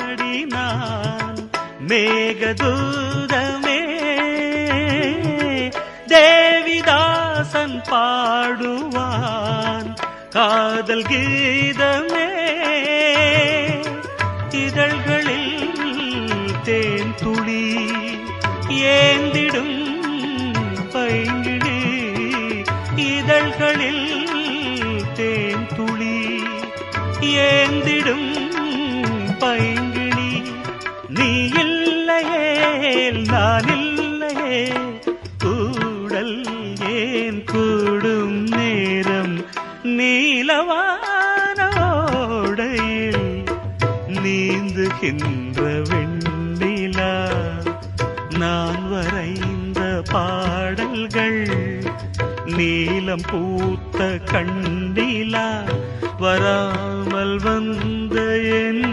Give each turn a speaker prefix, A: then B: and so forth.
A: பாடினான் மேகதூதமே, தேவிதாசன் பாடுவான் காதல் கீதமே. இதழ்களில் தேன் துளி ஏந்திடும் பைங்கிழி, இதழ்களில் தேன் துளி ஏந்திடும் பைங்கிழி. நீ இல்லையே நான் இல்லையே, கூடல் ஏன் கூடும் நேரம் நீலவானோடையில் நீந்துகின்ற வெண்ணிலா. நான் வரைந்த பாடல்கள் நீலம் பூத்த கண்ணிலா, வராமல் வந்த என்